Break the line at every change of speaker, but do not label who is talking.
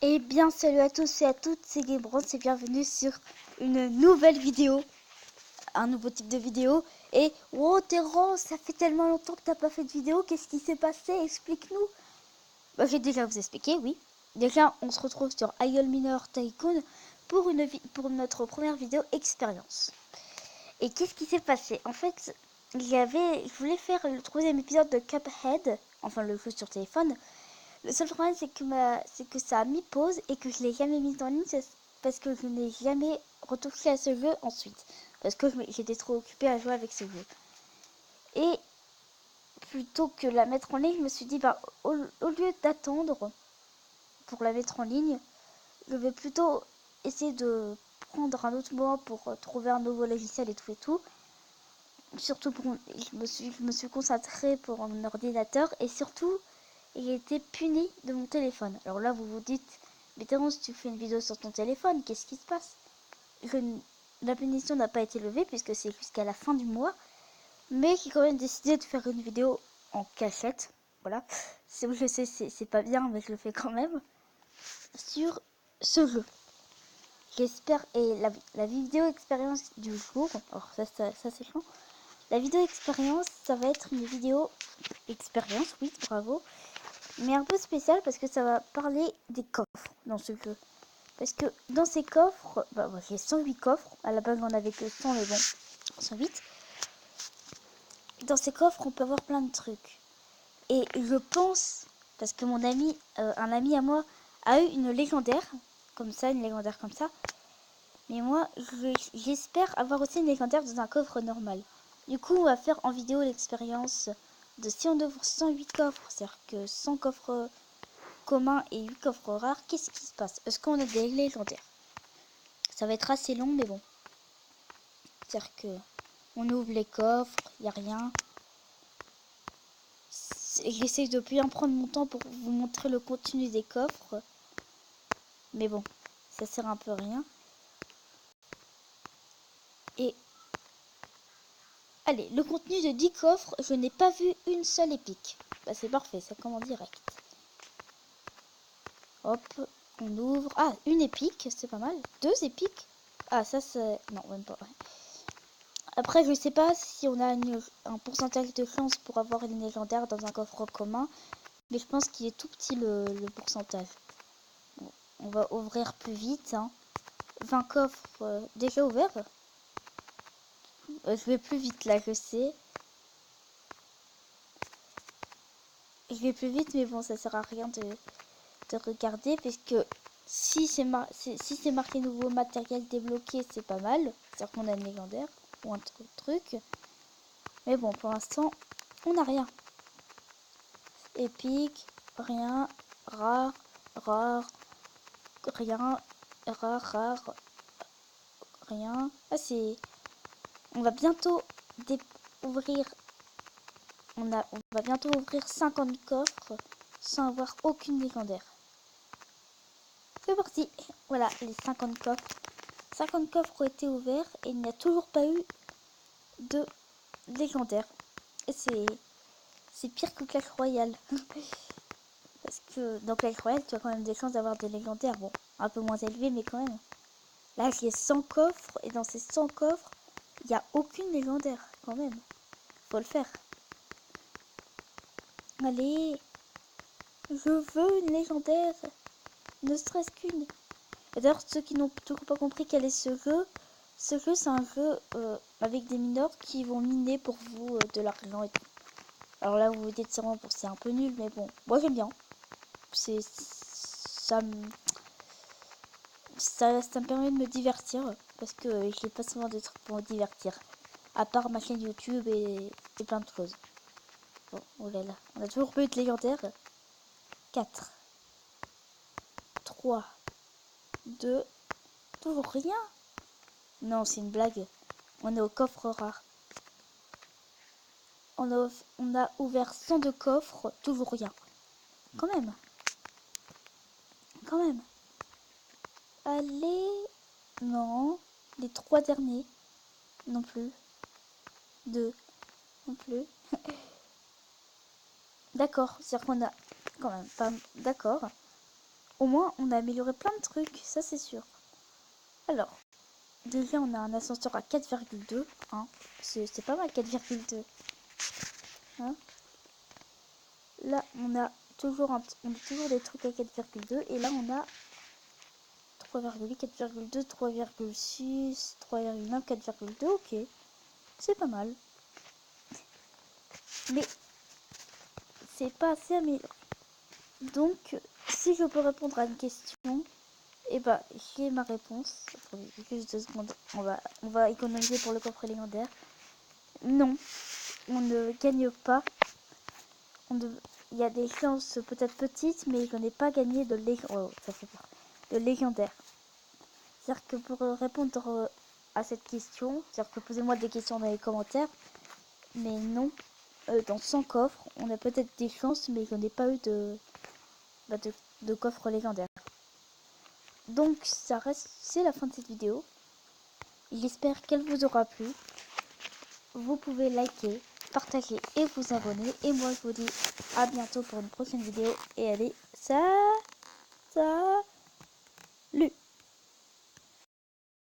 Eh bien, salut à tous et à toutes, c'est Gamebrand et bienvenue sur une nouvelle vidéo, un nouveau type de vidéo. Et wow, Terran, ça fait tellement longtemps que t'as pas fait de vidéo, qu'est-ce qui s'est passé? Explique-nous. Bah, je vais déjà vous expliquer, oui. Déjà, on se retrouve sur Idle Miner Tycoon pour notre première vidéo expérience. Et qu'est-ce qui s'est passé? En fait, je voulais faire le troisième épisode de Cuphead, enfin le jeu sur téléphone. Le seul problème, c'est que ça a mis pause et que je l'ai jamais mis en ligne parce que je n'ai jamais retouché à ce jeu ensuite. Parce que j'étais trop occupée à jouer avec ce jeu. Et plutôt que la mettre en ligne, je me suis dit, bah, au lieu d'attendre pour la mettre en ligne, je vais plutôt essayer de prendre un autre moment pour trouver un nouveau logiciel et tout et tout. Surtout je me suis concentrée pour mon ordinateur et surtout j'ai été punie de mon téléphone. Alors là vous vous dites, mais Terence, tu fais une vidéo sur ton téléphone, qu'est-ce qui se passe? La punition n'a pas été levée puisque c'est jusqu'à la fin du mois, mais j'ai quand même décidé de faire une vidéo en cachette. Voilà, je sais c'est pas bien mais je le fais quand même sur ce jeu. J'espère, et la vidéo expérience du jour, alors ça c'est chiant. La vidéo expérience, ça va être une vidéo expérience, oui, bravo, mais un peu spéciale parce que ça va parler des coffres dans ce jeu. Parce que dans ces coffres, bah, j'ai 108 coffres, à la base j'en avais que 100, mais bon, 108. Dans ces coffres, on peut avoir plein de trucs. Et je pense, parce que mon ami, un ami à moi, a eu une légendaire, une légendaire comme ça. Mais moi, j'espère avoir aussi une légendaire dans un coffre normal. Du coup, on va faire en vidéo l'expérience de si on ouvre 108 coffres, c'est-à-dire que 100 coffres communs et 8 coffres rares, qu'est-ce qui se passe? Est-ce qu'on a des légendaires? Ça va être assez long, mais bon. C'est-à-dire que on ouvre les coffres, il n'y a rien. J'essaie de bien prendre mon temps pour vous montrer le contenu des coffres. Mais bon, ça sert un peu à rien. Et allez, le contenu de 10 coffres, je n'ai pas vu une seule épique. Bah c'est parfait, ça commence direct. Hop, on ouvre. Ah, une épique, c'est pas mal. 2 épiques. Ah, ça c'est... Non, même pas. Après, je sais pas si on a un pourcentage de chance pour avoir une légendaire dans un coffre commun. Mais je pense qu'il est tout petit le pourcentage. Bon, on va ouvrir plus vite. Hein. 20 coffres déjà ouverts. Je vais plus vite là, je sais. Je vais plus vite, mais bon, ça sert à rien de regarder. Parce que si c'est marqué nouveau matériel débloqué, c'est pas mal. C'est-à-dire qu'on a une légendaire ou un truc. Mais bon, pour l'instant, on n'a rien. Épique, rien. Rare, rien. Rare, rien. Ah, c'est... On va bientôt ouvrir... On va bientôt ouvrir 50 coffres sans avoir aucune légendaire. C'est parti. Voilà, les 50 coffres. 50 coffres ont été ouverts et il n'y a toujours pas eu de légendaire. Et c'est pire que Clash Royale. Parce que dans Clash Royale, tu as quand même des chances d'avoir des légendaires. Bon, un peu moins élevées, mais quand même. Là, j'ai 100 coffres et dans ces 100 coffres, il n'y a aucune légendaire quand même. Faut le faire. Allez, je veux une légendaire. Ne serait-ce qu'une. Et d'ailleurs, ceux qui n'ont toujours pas compris quel est ce jeu c'est un jeu avec des mineurs qui vont miner pour vous de l'argent et tout. Alors là, vous vous dites sûrement pour c'est un peu nul, mais bon, moi j'aime bien. Ça me permet de me divertir parce que j'ai pas souvent des trucs pour me divertir. À part ma chaîne YouTube et plein de choses. Bon, oh là là, on a toujours pas eu de légendaire. 4, 3, 2, toujours rien. Non, c'est une blague. On est au coffre rare. On a ouvert 102 coffres, toujours rien. Quand même. Quand même. Allez. Non. Les 3 derniers. Non plus. 2. Non plus. D'accord. C'est-à-dire qu'on a quand même pas... D'accord. au moins on a amélioré plein de trucs, ça c'est sûr. Alors, déjà on a un ascenseur à 4,2, hein. C'est pas mal 4,2. Hein. Là on a toujours des trucs à 4,2 et là on a 3,8, 4,2, 3,6, 3,1, 4,2, ok. C'est pas mal. Mais c'est pas assez amélioré. Donc, si je peux répondre à une question, et bah, j'ai ma réponse. Attendez, juste 2 secondes. On va économiser pour le coffret légendaire. Non, on ne gagne pas. Il y a des chances peut-être petites, mais je n'ai pas gagné de légendaire. Oh, ça fait peur. De légendaire. C'est-à-dire que pour répondre à cette question, c'est-à-dire que posez-moi des questions dans les commentaires, mais non, dans 100 coffres, on a peut-être des chances, mais je n'ai pas eu de coffre légendaire. Donc c'est la fin de cette vidéo. J'espère qu'elle vous aura plu. Vous pouvez liker, partager et vous abonner. Et moi je vous dis à bientôt pour une prochaine vidéo. Et allez, salut!